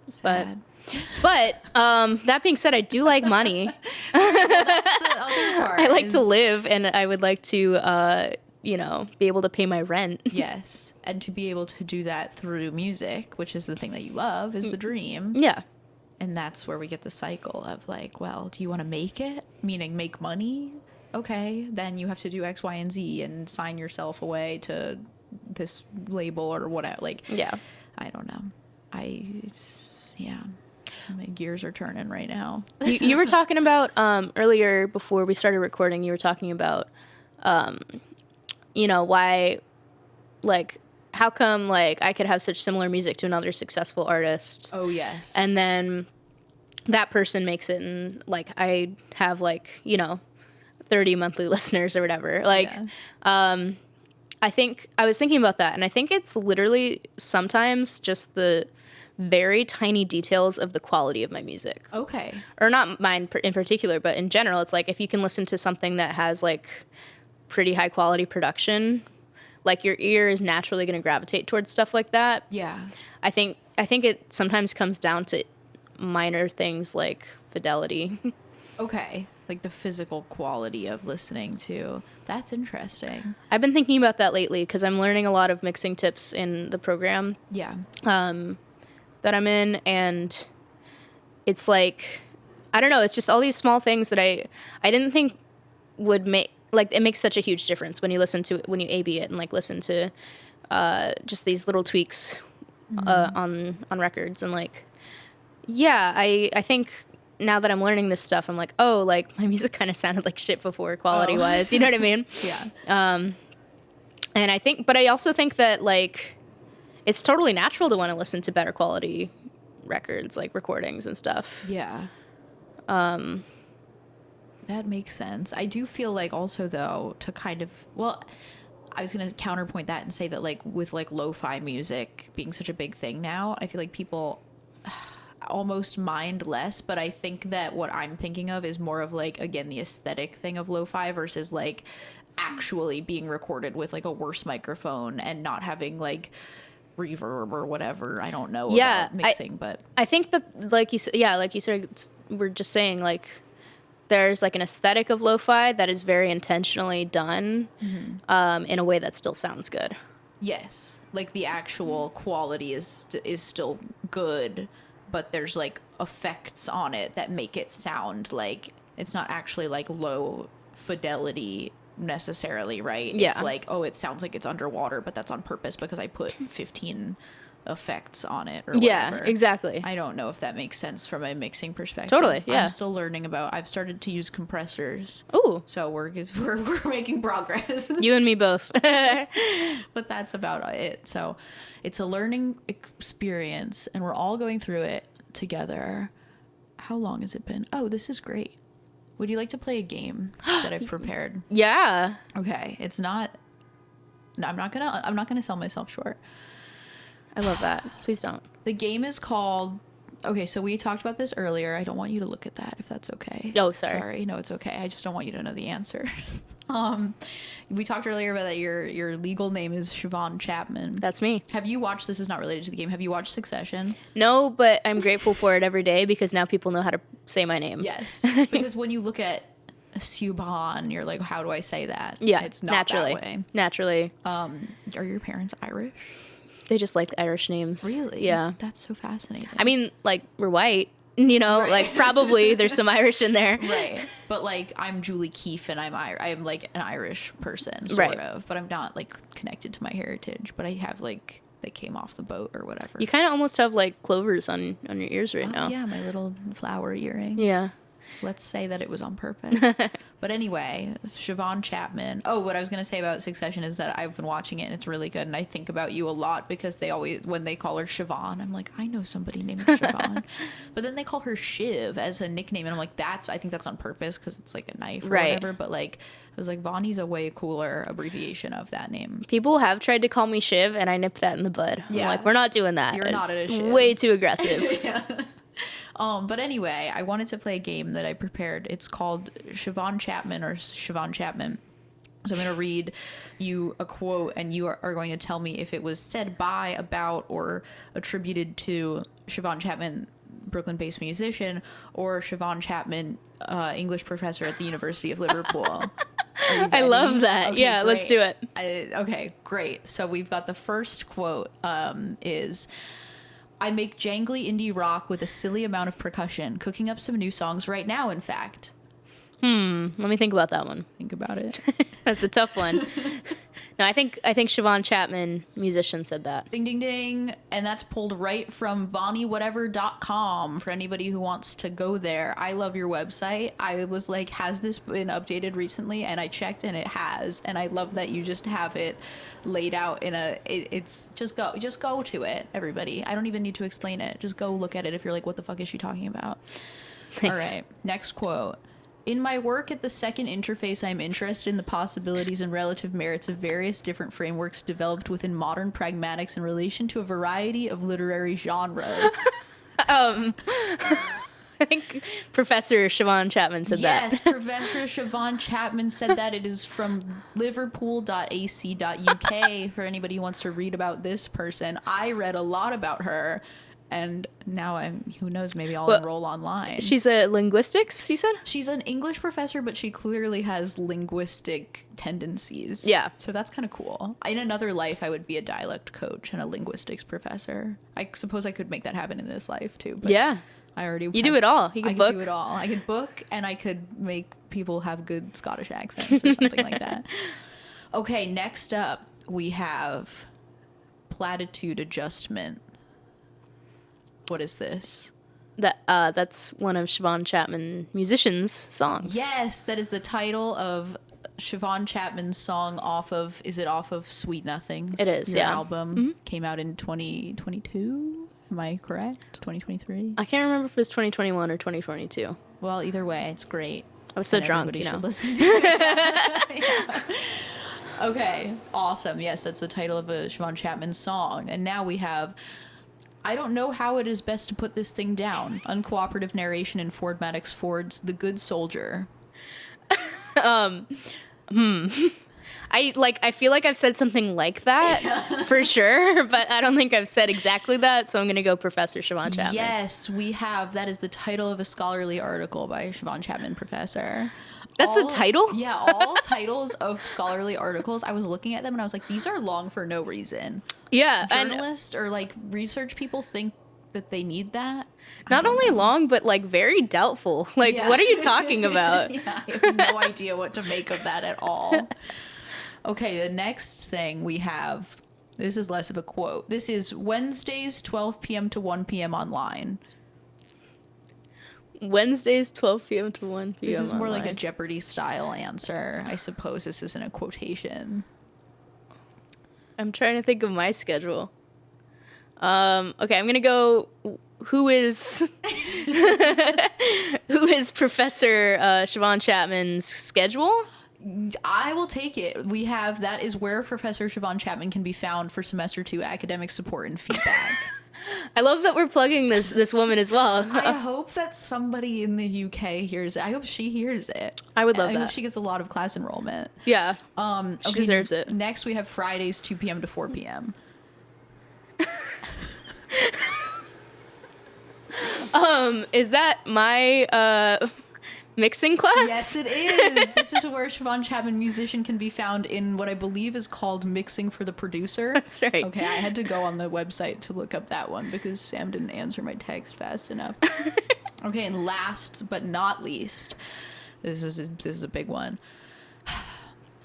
Sad. But that being said, I do like money. Well, that's the other part. I like to live, and I would like to be able to pay my rent. Yes. And to be able to do that through music, which is the thing that you love, is the dream. Yeah. And that's where we get the cycle of like, well, do you want to make it? Meaning make money? Okay, then you have to do X, Y, and Z and sign yourself away to this label or whatever. Like, yeah, I don't know. My gears are turning right now. You were talking about earlier before we started recording. You were talking about, why, like, how come like I could have such similar music to another successful artist? Oh yes. And then that person makes it, and like I have 30 monthly listeners or whatever. Like, I think I was thinking about that, and I think it's literally sometimes just the very tiny details of the quality of my music. Okay. Or not mine in particular, but in general, it's like if you can listen to something that has like pretty high quality production, like your ear is naturally going to gravitate towards stuff like that. Yeah. I think it sometimes comes down to minor things like fidelity. Okay. Like the physical quality of listening to. That's interesting. I've been thinking about that lately because I'm learning a lot of mixing tips in the program. Yeah. That I'm in, and it's like, I don't know, it's just all these small things that I didn't think would make, like, it makes such a huge difference when you listen to it, when you A/B it and like listen to just these little tweaks on records. And like, yeah, I think now that I'm learning this stuff, I'm like, oh, like my music kind of sounded like shit before quality wise. You know what I mean? Yeah. And I also think that like it's totally natural to want to listen to better quality records, like recordings and stuff. Yeah. That makes sense. I do feel like also though to kind of, well, I was going to counterpoint that and say that like with like lo-fi music being such a big thing now, I feel like people almost mind less, but I think that what I'm thinking of is more of like, again, the aesthetic thing of lo-fi versus like actually being recorded with like a worse microphone and not having like reverb or whatever. I don't know about mixing, but I think that like you said, we're just saying like there's like an aesthetic of lo-fi that is very intentionally done in a way that still sounds good. Yes, like the actual quality is still good, but there's like effects on it that make it sound like it's not actually like low fidelity necessarily, right? Yeah. It's like, oh, it sounds like it's underwater, but that's on purpose because I put 15 effects on it or Yeah, whatever. exactly. I don't know if that makes sense from a mixing perspective. Totally, yeah. I'm still learning I've started to use compressors. Ooh, So we're making progress. you and me both. But that's about it. So it's a learning experience, and we're all going through it together. How long has it been? Oh, this is great. Would you like to play a game that I've prepared? Yeah. Okay, it's not. No, I'm not gonna sell myself short. I love that. Please don't. The game is called. Okay, so we talked about this earlier. I don't want you to look at that if that's okay. Oh, sorry. Sorry, no, it's okay. I just don't want you to know the answers. We talked earlier about that your legal name is Siobhan Chapman. That's me. Have you watched? This is not related to the game. Have you watched Succession? No, but I'm grateful for it every day because now people know how to say my name. Yes, because when you look at Siobhan, you're like, how do I say that? Yeah, it's not naturally. that way. Naturally. Are your parents Irish? They just like Irish names. Really? Yeah. That's so fascinating. I mean, like, we're white, you know, Right. like, probably there's some Irish in there. Right. But like, I'm Julie Keefe, and I'm like an Irish person, sort Right. of. But I'm not like connected to my heritage. But I have like they came off the boat or whatever. You kind of almost have, like, clovers on your ears right now. Yeah, my little flower earrings. Yeah. Let's say that it was on purpose. But anyway, Siobhan Chapman. Oh, what I was going to say about Succession is that I've been watching it and it's really good. And I think about you a lot because they always, when they call her Siobhan, I'm like, I know somebody named Siobhan. But then they call her Shiv as a nickname. And I'm like, I think that's on purpose because it's like a knife or Right. whatever. But like, I was like, Vonnie's a way cooler abbreviation of that name. People have tried to call me Shiv, and I nipped that in the bud. Yeah. I'm like, we're not doing that. You're It's not a Shiv. way too aggressive. Yeah. But anyway, I wanted to play a game that I prepared. It's called Siobhan Chapman or Siobhan Chapman. So I'm going to read you a quote, and you are going to tell me if it was said by, about, or attributed to Siobhan Chapman, Brooklyn-based musician, or Siobhan Chapman, English professor at the University of Liverpool. Are you I ready? love that. Okay, Yeah, let's great. do it. Okay, great. So we've got the first quote is... I make jangly indie rock with a silly amount of percussion, cooking up some new songs right now, in fact. Let me think about that one. Think about it. That's a tough one. No, I think Siobhan Chapman, musician, said that. Ding, ding, ding. And that's pulled right from vonniewhatever.com for anybody who wants to go there. I love your website. I was like, has this been updated recently? And I checked and it has. And I love that you just have it laid out in it's just go to it, everybody. I don't even need to explain it. Just go look at it if you're like, what the fuck is she talking about? Thanks. All right, next quote. In my work at the second interface, I am interested in the possibilities and relative merits of various different frameworks developed within modern pragmatics in relation to a variety of literary genres. I think Professor Siobhan Chapman said Yes, that. Professor Siobhan Chapman said that. It is from liverpool.ac.uk for anybody who wants to read about this person. I read a lot about her, and now who knows, maybe I'll enroll online. She's a linguistics, you said? She's an English professor, but she clearly has linguistic tendencies. Yeah. So that's kind of cool. In another life, I would be a dialect coach and a linguistics professor. I suppose I could make that happen in this life, too. But Yeah. I already... You do it all. You I can could book. do it all. I could book, and I could make people have good Scottish accents or something like that. Okay, next up, we have platitude adjustment. What is this? That's one of Siobhan Chapman musicians' songs. Yes, that is the title of Siobhan Chapman's song off of Sweet Nothings? It is, Your yeah. album came out in 2022. Am I correct? 2023? I can't remember if it was 2021 or 2022. Well, either way, it's great. I was so And drunk, everybody you know. should listen to it. Yeah. Okay, awesome. Yes, that's the title of a Siobhan Chapman song. And now we have... I don't know how it is best to put this thing down. Uncooperative narration in Ford Maddox Ford's The Good Soldier. I feel like I've said something like that for sure, but I don't think I've said exactly that, so I'm going to go Professor Siobhan Chapman. Yes, we have. That is the title of a scholarly article by Siobhan Chapman, professor. That's the title? Yeah, all titles of scholarly articles. I was looking at them and I was like, these are long for no reason. Yeah, and Journalists or like research people think that they need that. not only long, but like very doubtful. Like, Yeah. what are you talking about? Yeah, I have no idea what to make of that at all. Okay, the next thing we have, This is less of a quote. This is Wednesdays, 12 p.m. to 1 p.m. online. Wednesdays, 12 p.m. to 1 p.m. This is more online. like a Jeopardy style answer. I suppose this isn't a quotation. I'm trying to think of my schedule. Okay, I'm gonna go. Who is Professor Siobhan Chapman's schedule? I will take it. We have, that is where Professor Siobhan Chapman can be found for semester 2 academic support and feedback. I love that we're plugging this woman as well. I hope that somebody in the UK hears it. I hope she hears it. I would love I that. hope she gets a lot of class enrollment. Yeah. She Okay, deserves it. Next, we have Fridays, 2 p.m. to 4 p.m. Is that my mixing class? Yes, it is. This is where Siobhan Chapman, musician, can be found in what I believe is called Mixing for the Producer. That's right. Okay, I had to go on the website to look up that one because Sam didn't answer my text fast enough. Okay, and last but not least, this is a big one.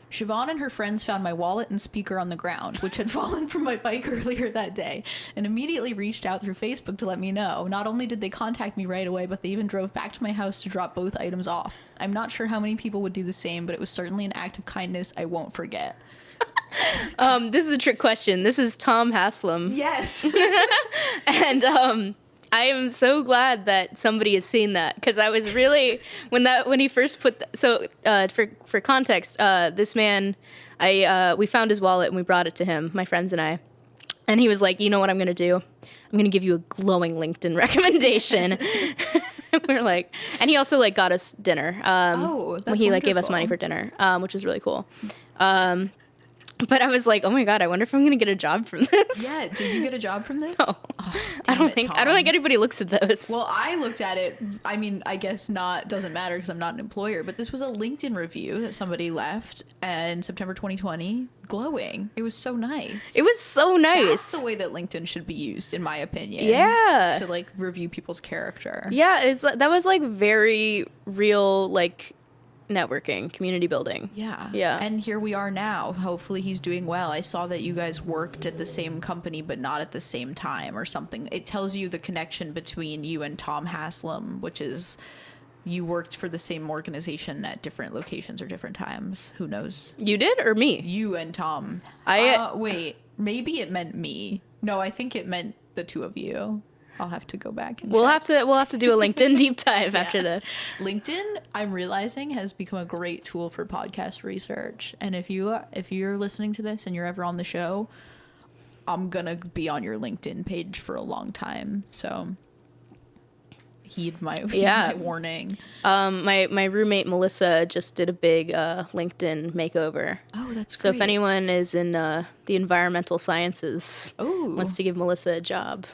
Siobhan and her friends found my wallet and speaker on the ground, which had fallen from my bike earlier that day, and immediately reached out through Facebook to let me know. Not only did they contact me right away, but they even drove back to my house to drop both items off. I'm not sure how many people would do the same, but it was certainly an act of kindness I won't forget. This is a trick question. This is Tom Haslam. Yes. And I am so glad that somebody has seen that, because I was really when he first put for context, this man, we found his wallet and we brought it to him, my friends and I, and he was like, you know what I'm gonna do? I'm gonna give you a glowing LinkedIn recommendation. We're like, and he also like got us dinner. That's he like gave us wonderful. money for dinner, which was really cool. But I was like, oh my God, I wonder if I'm going to get a job from this. Yeah, did you get a job from this? No. Oh, I don't damn it, think Tom. anybody looks at those. Well, I looked at it. I mean, I guess not, doesn't matter because I'm not an employer, but this was a LinkedIn review that somebody left in September 2020. Glowing. It was so nice. It was so nice. That's the way that LinkedIn should be used, in my opinion. Yeah. Just to like review people's character. Yeah, that was like very real, like networking, community building. Yeah. Yeah. And here we are now. Hopefully he's doing well. I saw that you guys worked at the same company, but not at the same time or something. It tells you the connection between you and Tom Haslam, which is you worked for the same organization at different locations or different times. Who knows? You did or me? You and Tom. Wait, maybe it meant me. No, I think it meant the two of you. I'll have to go back and We'll check. have to do a LinkedIn deep dive after this. LinkedIn, I'm realizing, has become a great tool for podcast research. And if you're listening to this and you're ever on the show, I'm gonna be on your LinkedIn page for a long time. So heed my warning. My roommate Melissa just did a big LinkedIn makeover. Oh, that's So great. if anyone is in the environmental sciences, Ooh. wants to give Melissa a job,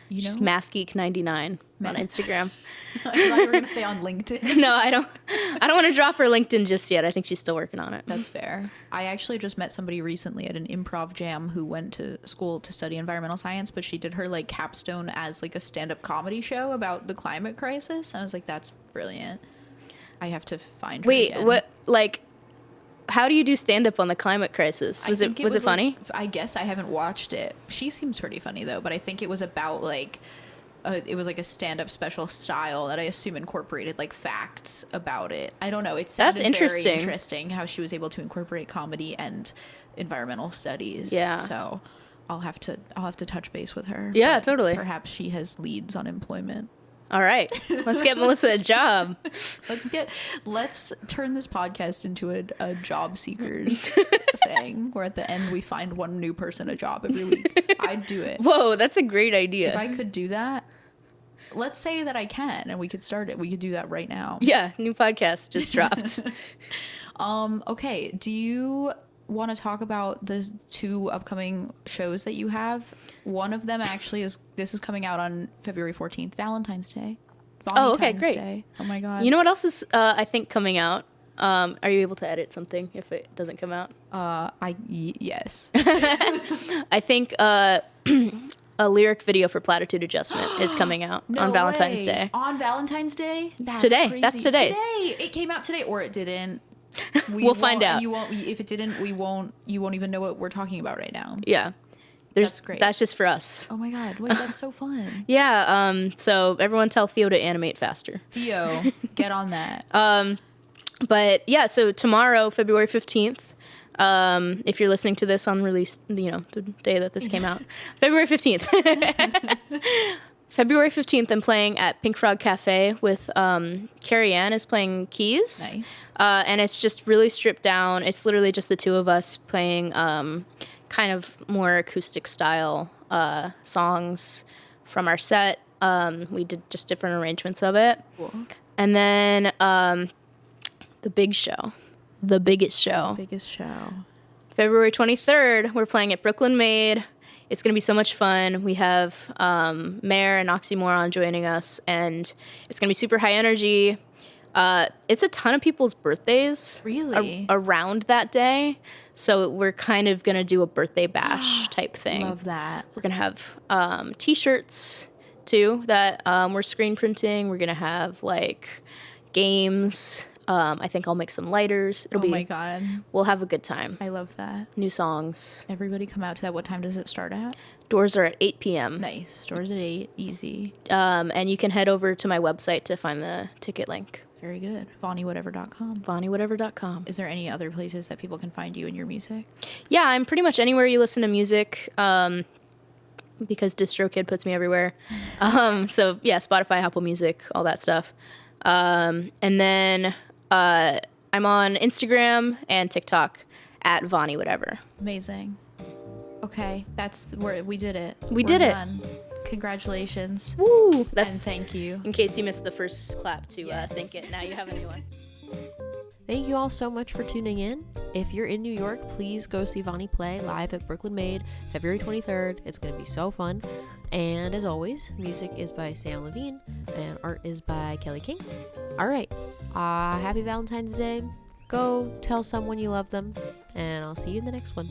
she's MathGeek99 on Instagram. I thought you were gonna say on LinkedIn. No, I don't want to drop her LinkedIn just yet. I think she's still working on it. That's fair. I actually just met somebody recently at an improv jam who went to school to study environmental science, but she did her like capstone as like a stand-up comedy show about the climate crisis. And I was like, that's brilliant. I have to find her again. What, like, how do you do stand-up on the climate crisis? Was it funny? I guess I haven't watched it. She seems pretty funny though, but I think it was about like it was like a stand-up special style that I assume incorporated like facts about it. I don't know. It sounded interesting. very interesting how she was able to incorporate comedy and environmental studies. Yeah. So I'll have to touch base with her. Yeah, but totally. Perhaps she has leads on employment. All right, let's get Melissa a job. Let's turn this podcast into a job seekers thing where at the end we find one new person a job every week. I'd do it. Whoa, that's a great idea. If I could do that, let's say that I can and we could start it. We could do that right now. Yeah, new podcast just dropped. Okay, do you want to talk about the 2 upcoming shows that you have? One of them actually is coming out on February 14th, Valentine's Day. Oh, okay, great. Day. Oh my God. You know what else is, I think, coming out? Are you able to edit something if it doesn't come out? Yes. I think a lyric video for Platitude Adjustment is coming out on Valentine's Day. On Valentine's Day? That's Today. crazy. That's today. It came out today, or it didn't. We'll find out. You won't. If it didn't, we won't. You won't even know what we're talking about right now. Yeah. That's great. That's just for us. Oh my god! Wait, that's so fun. Yeah. So everyone tell Theo to animate faster. Theo, get on that. But yeah, so tomorrow, February 15th, if you're listening to this on release, the day that this came out, February 15th. February 15th, I'm playing at Pink Frog Cafe with Carrie Ann is playing keys. Nice. And it's just really stripped down. It's literally just the two of us playing kind of more acoustic style songs from our set. We did just different arrangements of it. Cool. And then the biggest show. Biggest show. February 23rd, we're playing at Brooklyn Made. It's going to be so much fun. We have Mare and Oxymoron joining us, and it's going to be super high energy. It's a ton of people's birthdays Really? around that day, so we're kind of going to do a birthday bash type thing. Love that. We're going to have T-shirts, too, that we're screen printing. We're going to have, like, games. I think I'll make some lighters. Oh my god. We'll have a good time. I love that. New songs. Everybody come out to that. What time does it start at? Doors are at 8 p.m. Nice. Stores at 8. Easy. And you can head over to my website to find the ticket link. Very good. vonniewhatever.com. vonniewhatever.com. Is there any other places that people can find you and your music? Yeah, I'm pretty much anywhere you listen to music, because DistroKid puts me everywhere. So yeah, Spotify, Apple Music, all that stuff. And then I'm on Instagram and TikTok at vonniewhatever. Amazing. Okay, that's where we did it. We did it. Done. Congratulations. Woo! And That's thank you. in case you missed the first clap to Yes. sync it. Now you have a new one. Thank you all so much for tuning in. If you're in New York, please go see Vonnie play live at Brooklyn Made, February 23rd. It's going to be so fun. And as always, music is by Sam Levine and art is by Kelly King. All right. Happy Valentine's Day. Go tell someone you love them, and I'll see you in the next one.